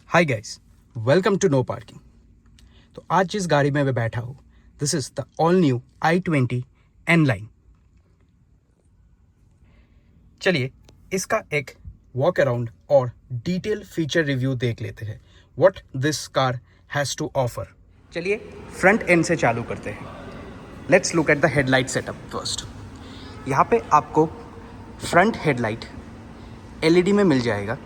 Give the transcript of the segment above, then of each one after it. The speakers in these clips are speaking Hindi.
Hi guys, welcome to No Parking. तो आज जिस गाड़ी में मैं बैठा हूँ, this is the all new i20 N line. चलिए इसका एक वॉक अराउंड और डिटेल फीचर रिव्यू देख लेते हैं what this car has to offer. चलिए फ्रंट एंड से चालू करते हैं। Let's look at the headlight setup first. यहाँ पे आपको फ्रंट हेडलाइट LED में मिल जाएगा।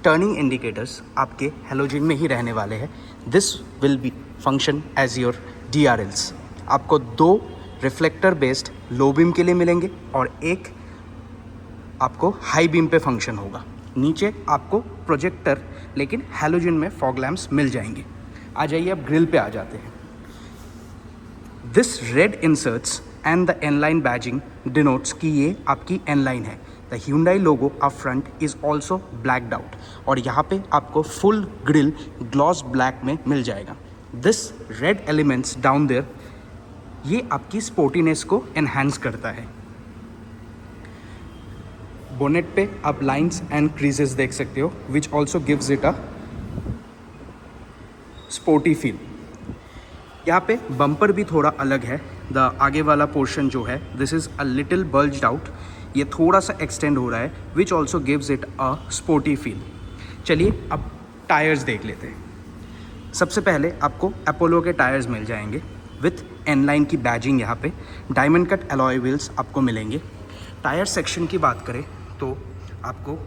टर्निंग इंडिकेटर्स आपके हेलोजन में ही रहने वाले हैं। This will be function as your DRLs। आपको 2 रिफ्लेक्टर बेस्ड लो बीम के लिए मिलेंगे और एक आपको हाई बीम पे फंक्शन होगा। नीचे आपको प्रोजेक्टर लेकिन हेलोजन में फॉग लैम्प्स मिल जाएंगे। आ जाइए अब ग्रिल पे आ जाते हैं। This red inserts and the N line badging denotes कि ये आपकी N line है। The Hyundai logo up front is also blacked out और यहाँ पे आपको फुल ग्रिल ग्लॉस ब्लैक में मिल जाएगा। This red elements down there ये आपकी स्पोर्टीनेस को एनहांस करता है। बोनेट पे आप लाइंस एंड क्रीजेस देख सकते हो which also gives it a sporty feel. यहाँ पे बम्पर भी थोड़ा अलग है। द आगे वाला पोर्शन जो है this is a little bulged out, ये थोड़ा सा एक्सटेंड हो रहा है which also gives it a sporty feel. चलिए अब टायर्स देख लेते हैं। सबसे पहले आपको अपोलो के टायर्स मिल जाएंगे विथ N line की बैजिंग। यहाँ पे डायमंड कट अलॉय व्हील्स आपको मिलेंगे। टायर सेक्शन की बात करें तो आपको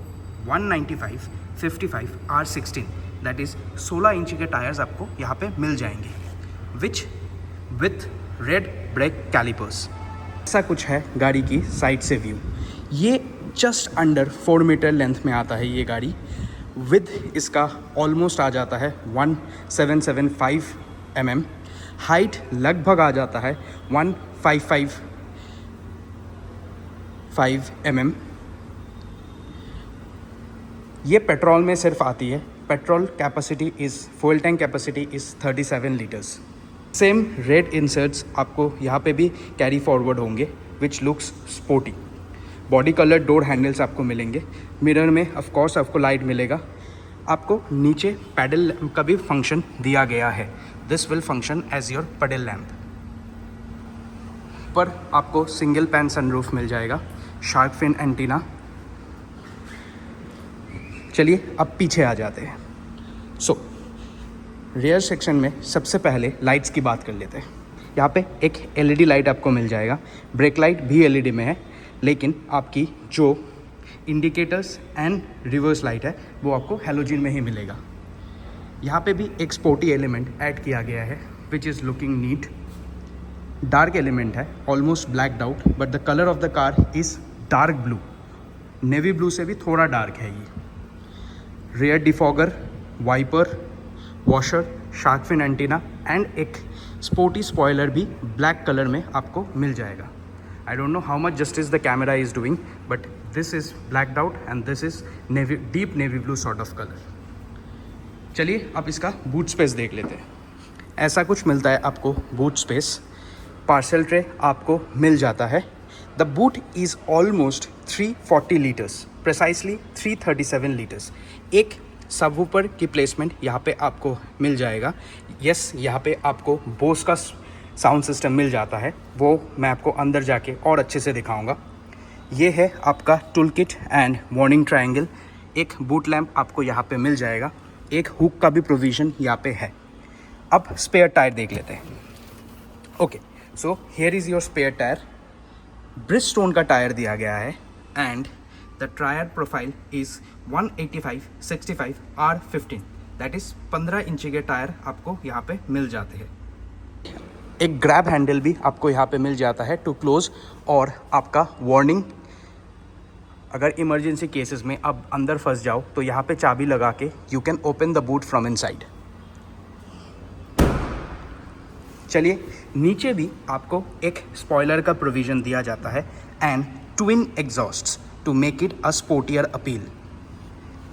195, 55, R16 दैट इज़ 16 इंच के टायर्स आपको यहाँ पे मिल जाएंगे which with red brake calipers. ऐसा कुछ है गाड़ी की साइड से व्यू। ये जस्ट अंडर 4 मीटर लेंथ में आता है ये गाड़ी। विद इसका ऑलमोस्ट आ जाता है 1775 mm। हाइट लगभग आ जाता है 1555 mm। ये पेट्रोल में सिर्फ आती है। Petrol capacity is fuel tank capacity is 37 litres. Same red inserts आपको यहाँ पे भी कैरी फॉरवर्ड होंगे which looks sporty. Body colour door handles आपको मिलेंगे। मिरर में ऑफ कोर्स आपको लाइट मिलेगा। आपको नीचे पैडल लैम्प का भी फंक्शन दिया गया है। This will function as your puddle lamp. पर आपको सिंगल पैन सनरूफ मिल जाएगा, शार्क फिन एंटीना। चलिए अब पीछे आ जाते हैं। रियर सेक्शन में सबसे पहले लाइट्स की बात कर लेते हैं। यहाँ पे एक LED लाइट आपको मिल जाएगा। ब्रेक लाइट भी LED में है लेकिन आपकी जो इंडिकेटर्स एंड रिवर्स लाइट है वो आपको हेलोजन में ही मिलेगा। यहाँ पे भी एक स्पोर्टी एलिमेंट ऐड किया गया है which is looking neat. Dark element है, almost blacked out, but the colour of the car is dark blue. Navy blue से भी थोड़ा डार्क है ये। Rear defogger, wiper, washer, shark fin antenna and एक स्पोर्टी स्पॉयलर भी ब्लैक कलर में आपको मिल जाएगा। I don't know how much justice the camera is doing but this is blacked out and this is navy deep navy blue sort of colour. चलिए अब इसका बूट स्पेस देख लेते हैं। ऐसा कुछ मिलता है आपको बूट स्पेस। पार्सल ट्रे आपको मिल जाता है। The boot is almost 340 litres, precisely 337 litres. एक सबवूफर की प्लेसमेंट यहाँ पे आपको मिल जाएगा। यस, यहाँ पे आपको बोस का साउंड सिस्टम मिल जाता है, वो मैं आपको अंदर जाके और अच्छे से दिखाऊंगा। ये है आपका tool kit and warning triangle. एक बूट लैम्प आपको यहाँ पे मिल जाएगा। एक हुक का भी प्रोविज़न यहाँ पे है। अब स्पेयर टायर देख लेते हैं। Okay, so here is your spare tyre. Bridgestone का टायर दिया गया है and the tyre profile is 185/65 R15 that is 15 इंची के टायर आपको यहाँ पे मिल जाते हैं। एक ग्रैब हैंडल भी आपको यहाँ पे मिल जाता है टू क्लोज और आपका वार्निंग। अगर इमरजेंसी केसेस में अब अंदर फंस जाओ तो यहाँ पे चाबी लगा के you can open the boot from inside. चलिए नीचे भी आपको एक स्पॉइलर का प्रोविज़न दिया जाता है and twin exhausts to make it a sportier appeal.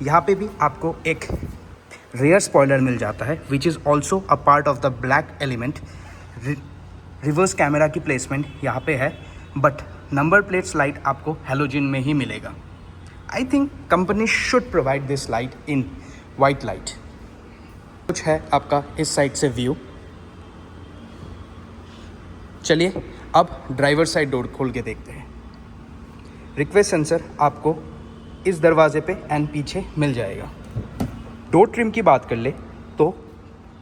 यहाँ पे भी आपको एक रेयर स्पॉइलर मिल जाता है which is also a part of the black element. Reverse camera की प्लेसमेंट यहाँ पे है बट नंबर प्लेट्स लाइट आपको हेलोजन में ही मिलेगा। I think company should provide this light in white light. कुछ है आपका इस साइड से व्यू। चलिए अब ड्राइवर साइड डोर खोल के देखते हैं। रिक्वेस्ट सेंसर आपको इस दरवाजे पे एंड पीछे मिल जाएगा। डोर ट्रिम की बात कर ले तो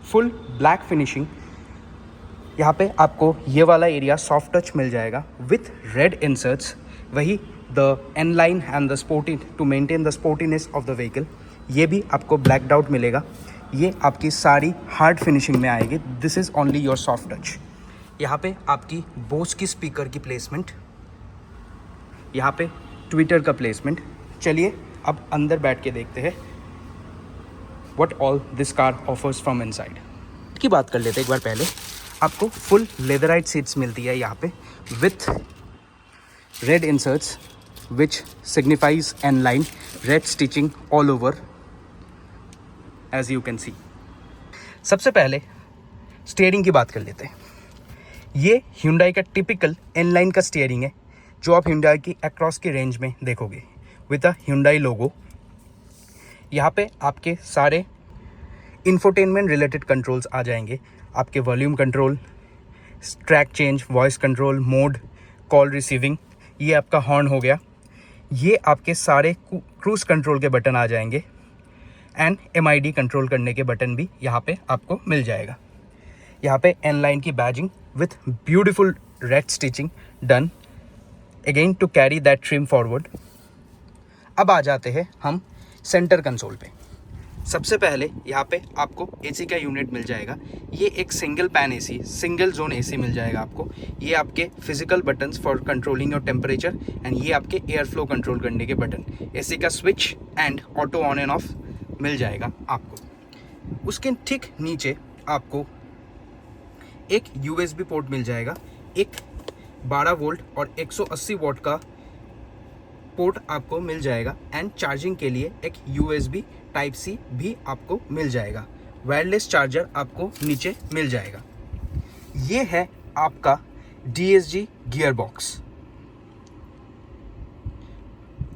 फुल ब्लैक फिनिशिंग, यहाँ पे आपको ये वाला एरिया सॉफ्ट टच मिल जाएगा विथ रेड इंसर्ट्स। वही the N line and the sporty to maintain the sportiness of the vehicle, ये भी आपको ब्लैकड आउट मिलेगा। ये आपकी सारी हार्ड फिनिशिंग में आएगी। This is only your soft touch. यहाँ पे आपकी बोस की स्पीकर की प्लेसमेंट, यहाँ पे ट्विटर का प्लेसमेंट। चलिए अब अंदर बैठ के देखते हैं what all this car offers from inside की बात कर लेते हैं। एक बार पहले आपको फुल लेदराइट सीट्स मिलती है यहाँ पे with red inserts which signifies N line, red stitching all over as you can see. सबसे पहले स्टीयरिंग की बात कर लेते हैं। ये Hyundai का टिपिकल एन लाइन का स्टीयरिंग है जो आप Hyundai की अक्रॉस की रेंज में देखोगे विद अ Hyundai लोगो। यहाँ पे आपके सारे इंफोटेनमेंट रिलेटेड कंट्रोल्स आ जाएंगे। आपके volume control, track change, voice control, mode, call receiving, ये आपका हॉर्न हो गया। ये आपके सारे क्रूज कंट्रोल के बटन आ जाएंगे एंड MID कंट्रोल करने के बटन भी यहाँ पे आपको मिल जाएगा। यहाँ पे एन लाइन की badging with beautiful red stitching done again to carry that trim forward. अब आ जाते हैं हम सेंटर कंसोल पे। सबसे पहले यहाँ पे आपको AC का यूनिट मिल जाएगा। ये एक single pan AC, single zone AC मिल जाएगा आपको। ये आपके physical buttons for controlling your temperature and ये आपके एयर फ्लो कंट्रोल करने के बटन। AC का switch and auto on and off मिल जाएगा आपको। उसके ठीक नीचे आपको एक USB पोर्ट मिल जाएगा। एक 12 वोल्ट और 180 वॉट का पोर्ट आपको मिल जाएगा एंड चार्जिंग के लिए एक USB टाइप C भी आपको मिल जाएगा। वायरलेस चार्जर आपको नीचे मिल जाएगा। ये है आपका DSG गियर बॉक्स,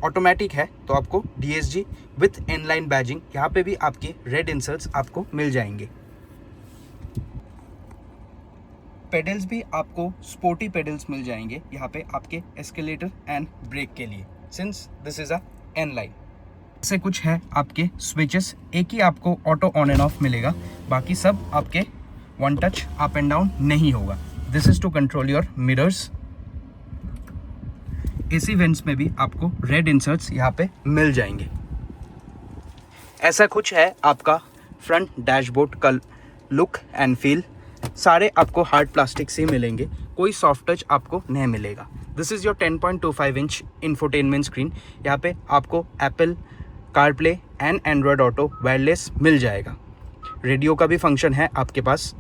ऑटोमेटिक है तो आपको DSG विथ इनलाइन बैजिंग। यहाँ पे भी आपके रेड इंसर्ट्स आपको मिल जाएंगे। पेडल्स भी आपको स्पोर्टी पेडल्स मिल जाएंगे यहाँ पे आपके एस्केलेटर एंड ब्रेक के लिए, since this is a N line. से कुछ है आपके स्विचेस, एक ही आपको ऑटो ऑन एंड ऑफ मिलेगा, बाकी सब आपके one touch up and down नहीं होगा। This is to control your mirrors. AC vents में भी आपको रेड इंसर्ट्स यहाँ पे मिल जाएंगे। ऐसा कुछ है आपका फ्रंट डैशबोर्ड का लुक एंड फील। सारे आपको हार्ड प्लास्टिक से मिलेंगे, कोई सॉफ्ट टच आपको नहीं मिलेगा। This is your 10.25 inch infotainment screen. यहाँ पे आपको Apple CarPlay and Android Auto wireless मिल जाएगा। रेडियो का भी फंक्शन है आपके पास।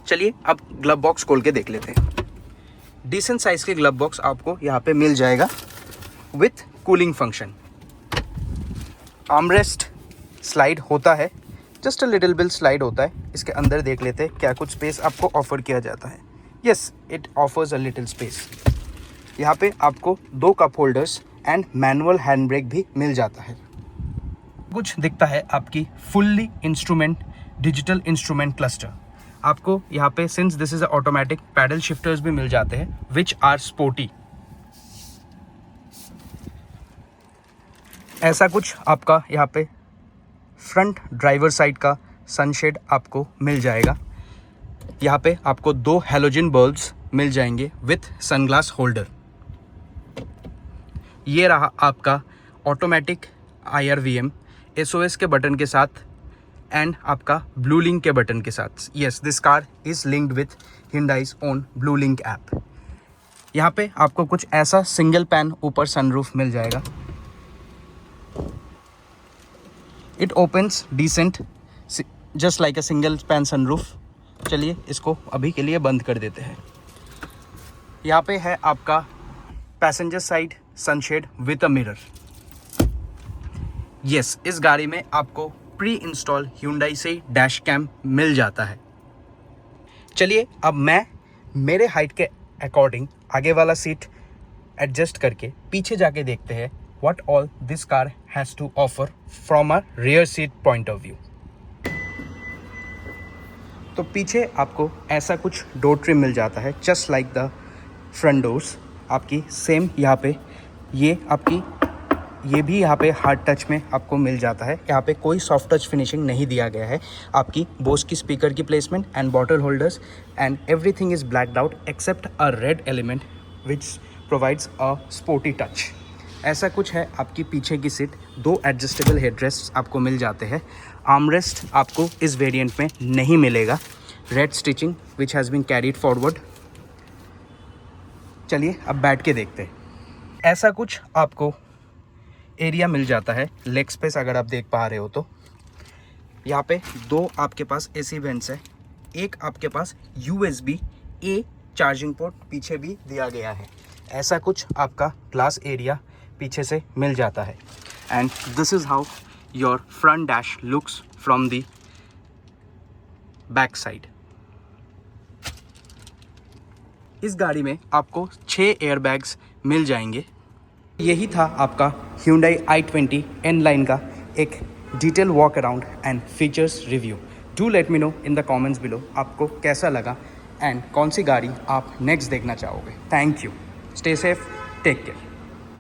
चलिए अब ग्लव बॉक्स खोल के देख लेते हैं। डिसेंट साइज के ग्लव बॉक्स आपको यहाँ पे मिल जाएगा with cooling function. Armrest slide होता है, just a little bill slide होता है। इसके अंदर देख लेते हैं क्या कुछ स्पेस आपको ऑफर किया जाता है। Yes, it offers a little space. यहाँ पे आपको 2 cup holders and manual hand brake भी मिल जाता है। कुछ दिखता है आपकी fully instrument digital instrument cluster. आपको यहाँ पे since this is automatic paddle shifters भी मिल जाते हैं विच आर स्पोर्टी। ऐसा कुछ आपका यहाँ पे फ्रंट ड्राइवर साइड का सनशेड आपको मिल जाएगा। यहाँ पे आपको 2 हैलोजन बल्ब्स मिल जाएंगे विथ सनग्लास होल्डर। ये रहा आपका ऑटोमेटिक IRVM SOS के बटन के साथ एंड आपका ब्लू लिंक के बटन के साथ। Yes, this car is linked with Hyundai's own blue link app. यहाँ पे आपको कुछ ऐसा सिंगल पैन ऊपर सनरूफ मिल जाएगा। It opens decent just like a single pane sunroof. चलिए इसको अभी के लिए बंद कर देते हैं। यहाँ पे है आपका passenger side sunshade with a mirror. Yes, इस गाड़ी में आपको प्री इंस्टॉल Hyundai से डैश कैम मिल जाता है। चलिए अब मैं मेरे हाइट के अकॉर्डिंग आगे वाला सीट एडजस्ट करके पीछे जाके देखते हैं what all this car has to offer from a rear seat point of view. तो पीछे आपको ऐसा कुछ डोर ट्रिम मिल जाता है, just like the front doors. आपकी सेम यहाँ पे ये भी यहाँ पे हार्ड टच में आपको मिल जाता है। यहाँ पे कोई सॉफ्ट टच फिनिशिंग नहीं दिया गया है। आपकी बोस की स्पीकर की placement and bottle holders and everything is blacked out except a red element which provides a sporty touch. ऐसा कुछ है आपकी पीछे की सीट। 2 एडजस्टेबल हेडरेस्ट आपको मिल जाते हैं। आर्मरेस्ट आपको इस वेरिएंट में नहीं मिलेगा। Red stitching which has been carried forward. चलिए अब बैठ के देखते हैं। ऐसा कुछ आपको एरिया मिल जाता है, लेग स्पेस अगर आप देख पा रहे हो तो। यहाँ पे 2 आपके पास एसी वेंट्स है, एक आपके पास USB-A चार्जिंग पोर्ट पीछे भी दिया गया है। ऐसा कुछ आपका ग्लास एरिया पीछे से मिल जाता है। And this is how your front dash looks from the back side. इस गाड़ी में आपको 6 एयरबैग्स मिल जाएंगे। यही था आपका Hyundai i20 N line का एक detail walk around and features review. Do let me know in the comments below आपको कैसा लगा एंड कौन सी गाड़ी आप नेक्स्ट देखना चाहोगे। Thank you, stay safe, take care.